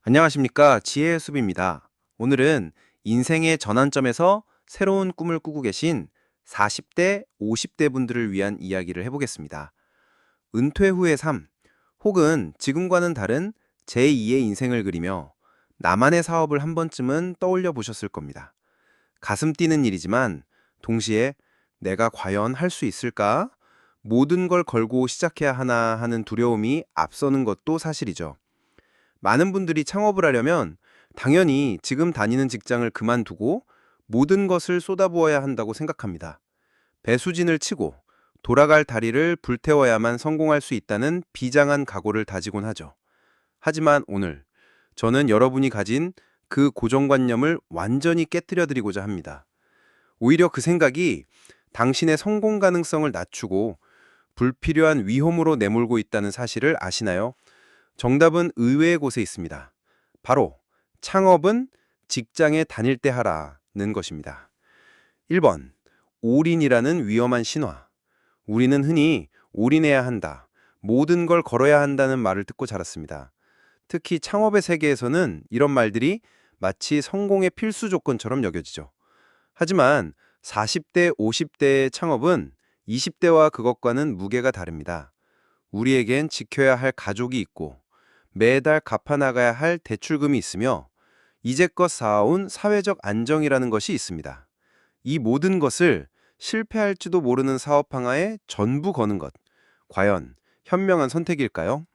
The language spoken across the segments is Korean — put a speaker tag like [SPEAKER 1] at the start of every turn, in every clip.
[SPEAKER 1] 안녕하십니까. 지혜의 숲입니다. 오늘은 인생의 전환점에서 새로운 꿈을 꾸고 계신 40대, 50대 분들을 위한 이야기를 해보겠습니다. 은퇴 후의 삶, 혹은 지금과는 다른 제2의 인생을 그리며 나만의 사업을 한 번쯤은 떠올려 보셨을 겁니다. 가슴 뛰는 일이지만 동시에 내가 과연 할 수 있을까? 모든 걸 걸고 시작해야 하나 하는 두려움이 앞서는 것도 사실이죠. 많은 분들이 창업을 하려면 당연히 지금 다니는 직장을 그만두고 모든 것을 쏟아부어야 한다고 생각합니다. 배수진을 치고 돌아갈 다리를 불태워야만 성공할 수 있다는 비장한 각오를 다지곤 하죠. 하지만 오늘 저는 여러분이 가진 그 고정관념을 완전히 깨뜨려 드리고자 합니다. 오히려 그 생각이 당신의 성공 가능성을 낮추고 불필요한 위험으로 내몰고 있다는 사실을 아시나요? 정답은 의외의 곳에 있습니다. 바로 창업은 직장에 다닐 때 하라는 것입니다. 1번. 올인이라는 위험한 신화. 우리는 흔히 올인해야 한다, 모든 걸 걸어야 한다는 말을 듣고 자랐습니다. 특히 창업의 세계에서는 이런 말들이 마치 성공의 필수 조건처럼 여겨지죠. 하지만 40대, 50대의 창업은 20대와 그것과는 무게가 다릅니다. 우리에겐 지켜야 할 가족이 있고 매달 갚아나가야 할 대출금이 있으며 이제껏 쌓아온 사회적 안정이라는 것이 있습니다. 이 모든 것을 실패할지도 모르는 사업 방아에 전부 거는 것. 과연 현명한 선택일까요?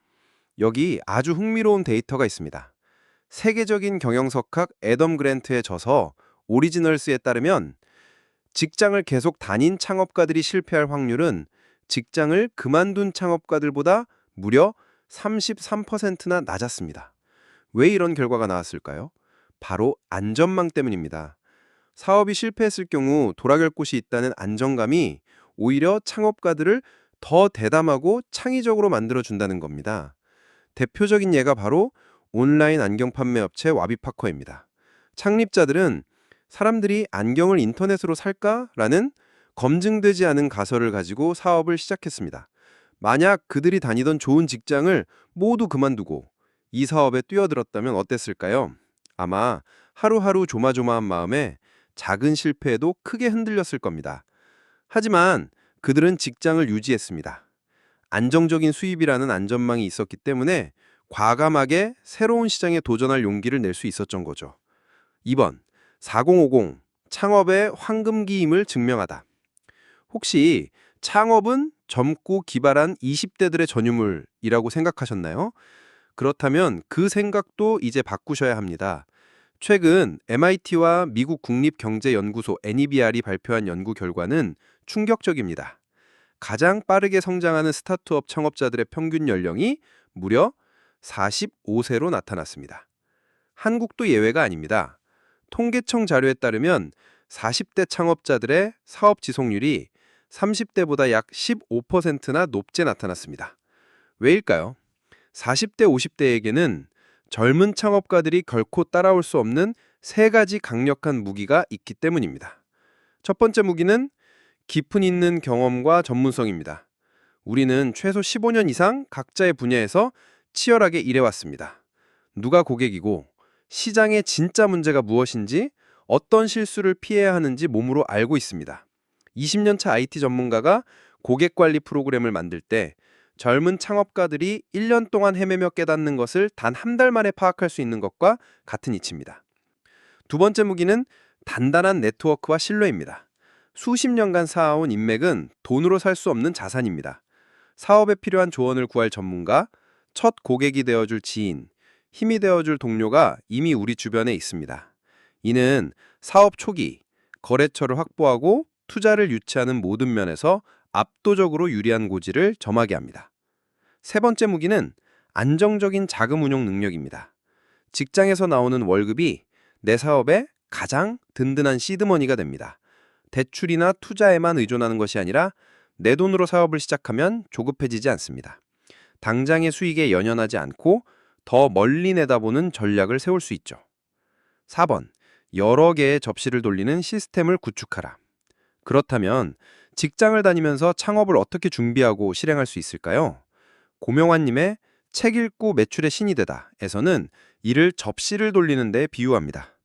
[SPEAKER 1] 여기 아주 흥미로운 데이터가 있습니다. 세계적인 경영석학 애덤 그랜트의 저서 오리지널스에 따르면 직장을 계속 다닌 창업가들이 실패할 확률은 직장을 그만둔 창업가들보다 무려 33%나 낮았습니다. 왜 이런 결과가 나왔을까요? 바로 안전망 때문입니다. 사업이 실패했을 경우 돌아갈 곳이 있다는 안정감이 오히려 창업가들을 더 대담하고 창의적으로 만들어준다는 겁니다. 대표적인 예가 바로 온라인 안경 판매 업체 와비파커입니다. 창립자들은 사람들이 안경을 인터넷으로 살까라는 검증되지 않은 가설을 가지고 사업을 시작했습니다. 만약 그들이 다니던 좋은 직장을 모두 그만두고 이 사업에 뛰어들었다면 어땠을까요? 아마 하루하루 조마조마한 마음에 작은 실패에도 크게 흔들렸을 겁니다. 하지만 그들은 직장을 유지했습니다. 안정적인 수입이라는 안전망이 있었기 때문에 과감하게 새로운 시장에 도전할 용기를 낼 수 있었던 거죠. 2번, 4050, 창업의 황금기임을 증명하다. 혹시 창업은 젊고 기발한 20대들의 전유물이라고 생각하셨나요? 그렇다면 그 생각도 이제 바꾸셔야 합니다. 최근 MIT와 미국 국립경제연구소 NEBR이 발표한 연구 결과는 충격적입니다. 가장 빠르게 성장하는 스타트업 창업자들의 평균 연령이 무려 45세로 나타났습니다. 한국도 예외가 아닙니다. 통계청 자료에 따르면 40대 창업자들의 사업 지속률이 30대보다 약 15%나 높게 나타났습니다. 왜일까요? 40대, 50대에게는 젊은 창업가들이 결코 따라올 수 없는 세 가지 강력한 무기가 있기 때문입니다. 첫 번째 무기는 깊은 있는 경험과 전문성입니다. 우리는 최소 15년 이상 각자의 분야에서 치열하게 일해왔습니다. 누가 고객이고 시장의 진짜 문제가 무엇인지, 어떤 실수를 피해야 하는지 몸으로 알고 있습니다. 20년 차 IT 전문가가 고객 관리 프로그램을 만들 때 젊은 창업가들이 1년 동안 헤매며 깨닫는 것을 단 한 달 만에 파악할 수 있는 것과 같은 이치입니다. 두 번째 무기는 단단한 네트워크와 신뢰입니다. 수십 년간 쌓아온 인맥은 돈으로 살 수 없는 자산입니다. 사업에 필요한 조언을 구할 전문가, 첫 고객이 되어줄 지인, 힘이 되어줄 동료가 이미 우리 주변에 있습니다. 이는 사업 초기, 거래처를 확보하고 투자를 유치하는 모든 면에서 압도적으로 유리한 고지를 점하게 합니다. 세 번째 무기는 안정적인 자금 운용 능력입니다. 직장에서 나오는 월급이 내 사업의 가장 든든한 시드머니가 됩니다. 대출이나 투자에만 의존하는 것이 아니라 내 돈으로 사업을 시작하면 조급해지지 않습니다. 당장의 수익에 연연하지 않고 더 멀리 내다보는 전략을 세울 수 있죠. 4번, 여러 개의 접시를 돌리는 시스템을 구축하라. 그렇다면 직장을 다니면서 창업을 어떻게 준비하고 실행할 수 있을까요? 고명환님의 책 읽고 매출의 신이 되다에서는 이를 접시를 돌리는 데 비유합니다.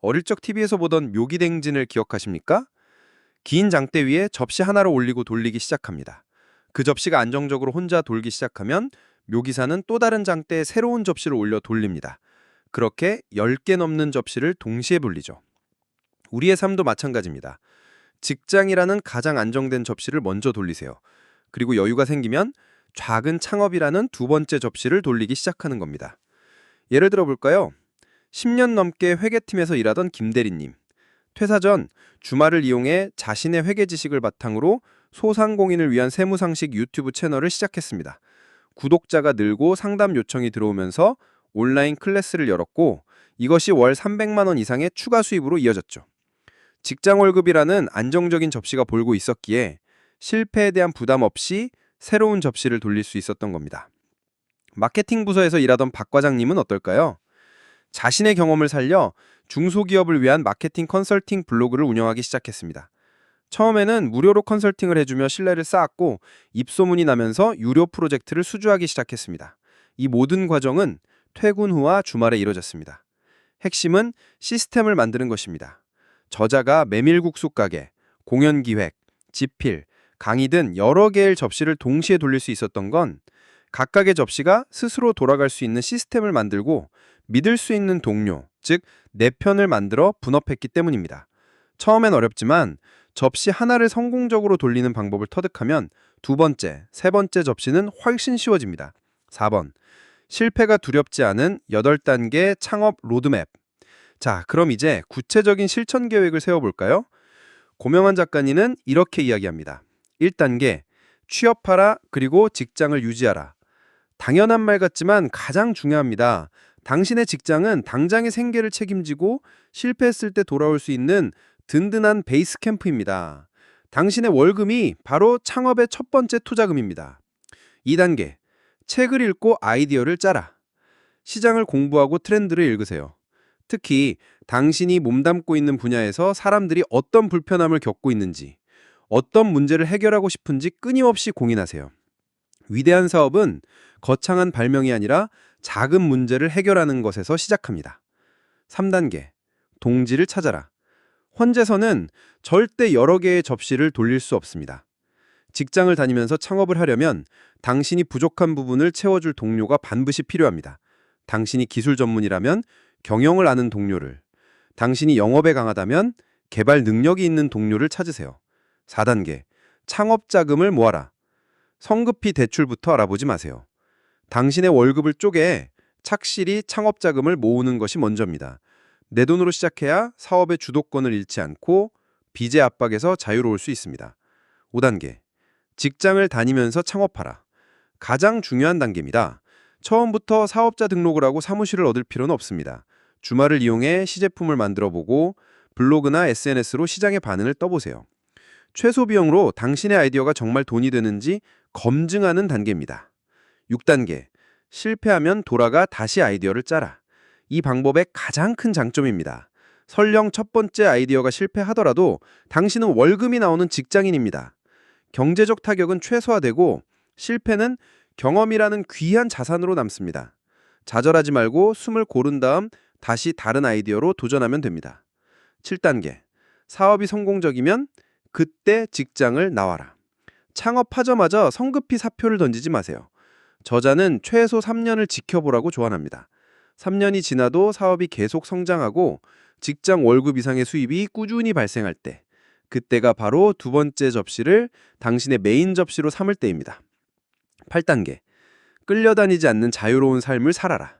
[SPEAKER 1] 어릴 적 TV에서 보던 묘기댕진을 기억하십니까? 긴 장대 위에 접시 하나를 올리고 돌리기 시작합니다. 그 접시가 안정적으로 혼자 돌기 시작하면 묘기사는 또 다른 장대에 새로운 접시를 올려 돌립니다. 그렇게 10개 넘는 접시를 동시에 돌리죠. 우리의 삶도 마찬가지입니다. 직장이라는 가장 안정된 접시를 먼저 돌리세요. 그리고 여유가 생기면 작은 창업이라는 두 번째 접시를 돌리기 시작하는 겁니다. 예를 들어 볼까요? 10년 넘게 회계팀에서 일하던 김 대리님. 퇴사 전 주말을 이용해 자신의 회계 지식을 바탕으로 소상공인을 위한 세무상식 유튜브 채널을 시작했습니다. 구독자가 늘고 상담 요청이 들어오면서 온라인 클래스를 열었고 이것이 월 300만 원 이상의 추가 수입으로 이어졌죠. 직장 월급이라는 안정적인 접시가 볼고 있었기에 실패에 대한 부담 없이 새로운 접시를 돌릴 수 있었던 겁니다. 마케팅 부서에서 일하던 박 과장님은 어떨까요? 자신의 경험을 살려 중소기업을 위한 마케팅 컨설팅 블로그를 운영하기 시작했습니다. 처음에는 무료로 컨설팅을 해주며 신뢰를 쌓았고 입소문이 나면서 유료 프로젝트를 수주하기 시작했습니다. 이 모든 과정은 퇴근 후와 주말에 이루어졌습니다. 핵심은 시스템을 만드는 것입니다. 저자가 메밀국수 가게, 공연기획, 집필, 강의 등 여러 개의 접시를 동시에 돌릴 수 있었던 건 각각의 접시가 스스로 돌아갈 수 있는 시스템을 만들고 믿을 수 있는 동료, 즉 내 편을 만들어 분업했기 때문입니다. 처음엔 어렵지만 접시 하나를 성공적으로 돌리는 방법을 터득하면 두 번째, 세 번째 접시는 훨씬 쉬워집니다. 4번. 실패가 두렵지 않은 8단계 창업 로드맵. 자, 그럼 이제 구체적인 실천 계획을 세워볼까요? 고명환 작가님은 이렇게 이야기합니다. 1단계, 취업하라 그리고 직장을 유지하라. 당연한 말 같지만 가장 중요합니다. 당신의 직장은 당장의 생계를 책임지고 실패했을 때 돌아올 수 있는 든든한 베이스 캠프입니다. 당신의 월급이 바로 창업의 첫 번째 투자금입니다. 2단계, 책을 읽고 아이디어를 짜라. 시장을 공부하고 트렌드를 읽으세요. 특히 당신이 몸담고 있는 분야에서 사람들이 어떤 불편함을 겪고 있는지, 어떤 문제를 해결하고 싶은지 끊임없이 공인하세요. 위대한 사업은 거창한 발명이 아니라 작은 문제를 해결하는 것에서 시작합니다. 3단계, 동지를 찾아라. 현재서는 절대 여러 개의 접시를 돌릴 수 없습니다. 직장을 다니면서 창업을 하려면 당신이 부족한 부분을 채워줄 동료가 반드시 필요합니다. 당신이 기술 전문이라면 경영을 아는 동료를, 당신이 영업에 강하다면 개발 능력이 있는 동료를 찾으세요. 4단계, 창업 자금을 모아라. 성급히 대출부터 알아보지 마세요. 당신의 월급을 쪼개 착실히 창업 자금을 모으는 것이 먼저입니다. 내 돈으로 시작해야 사업의 주도권을 잃지 않고 빚의 압박에서 자유로울 수 있습니다. 5단계, 직장을 다니면서 창업하라. 가장 중요한 단계입니다. 처음부터 사업자 등록을 하고 사무실을 얻을 필요는 없습니다. 주말을 이용해 시제품을 만들어 보고 블로그나 SNS로 시장의 반응을 떠보세요. 최소 비용으로 당신의 아이디어가 정말 돈이 되는지 검증하는 단계입니다. 6단계, 실패하면 돌아가 다시 아이디어를 짜라. 이 방법의 가장 큰 장점입니다. 설령 첫 번째 아이디어가 실패하더라도 당신은 월급이 나오는 직장인입니다. 경제적 타격은 최소화되고 실패는 경험이라는 귀한 자산으로 남습니다. 좌절하지 말고 숨을 고른 다음 다시 다른 아이디어로 도전하면 됩니다. 7단계, 사업이 성공적이면 그때 직장을 나와라. 창업하자마자 성급히 사표를 던지지 마세요. 저자는 최소 3년을 지켜보라고 조언합니다. 3년이 지나도 사업이 계속 성장하고 직장 월급 이상의 수입이 꾸준히 발생할 때, 그때가 바로 두 번째 접시를 당신의 메인 접시로 삼을 때입니다. 8단계, 끌려다니지 않는 자유로운 삶을 살아라.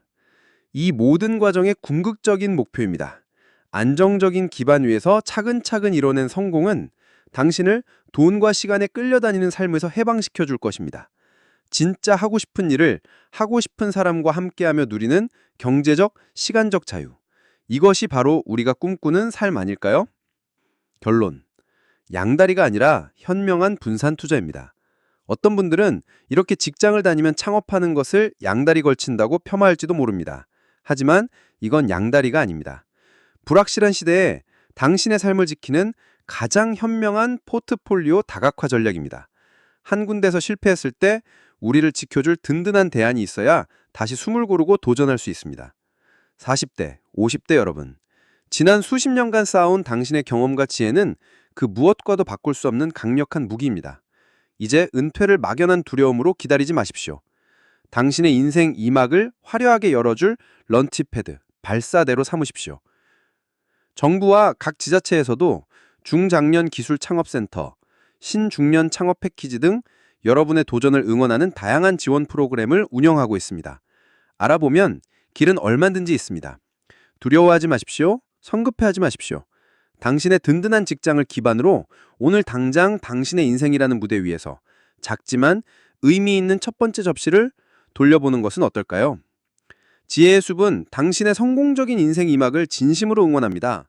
[SPEAKER 1] 이 모든 과정의 궁극적인 목표입니다. 안정적인 기반 위에서 차근차근 이뤄낸 성공은 당신을 돈과 시간에 끌려다니는 삶에서 해방시켜 줄 것입니다. 진짜 하고 싶은 일을 하고 싶은 사람과 함께하며 누리는 경제적, 시간적 자유. 이것이 바로 우리가 꿈꾸는 삶 아닐까요? 결론. 양다리가 아니라 현명한 분산 투자입니다. 어떤 분들은 이렇게 직장을 다니면 창업하는 것을 양다리 걸친다고 폄하할지도 모릅니다. 하지만 이건 양다리가 아닙니다. 불확실한 시대에 당신의 삶을 지키는 가장 현명한 포트폴리오 다각화 전략입니다. 한 군데서 실패했을 때 우리를 지켜줄 든든한 대안이 있어야 다시 숨을 고르고 도전할 수 있습니다. 40대, 50대 여러분. 지난 수십 년간 쌓아온 당신의 경험과 지혜는 그 무엇과도 바꿀 수 없는 강력한 무기입니다. 이제 은퇴를 막연한 두려움으로 기다리지 마십시오. 당신의 인생 2막을 화려하게 열어줄 런치패드, 발사대로 삼으십시오. 정부와 각 지자체에서도 중장년 기술 창업센터, 신중년 창업 패키지 등 여러분의 도전을 응원하는 다양한 지원 프로그램을 운영하고 있습니다. 알아보면 길은 얼마든지 있습니다. 두려워하지 마십시오. 성급해하지 마십시오. 당신의 든든한 직장을 기반으로 오늘 당장 당신의 인생이라는 무대 위에서 작지만 의미 있는 첫 번째 접시를 돌려보는 것은 어떨까요? 지혜의 숲은 당신의 성공적인 인생 이막을 진심으로 응원합니다.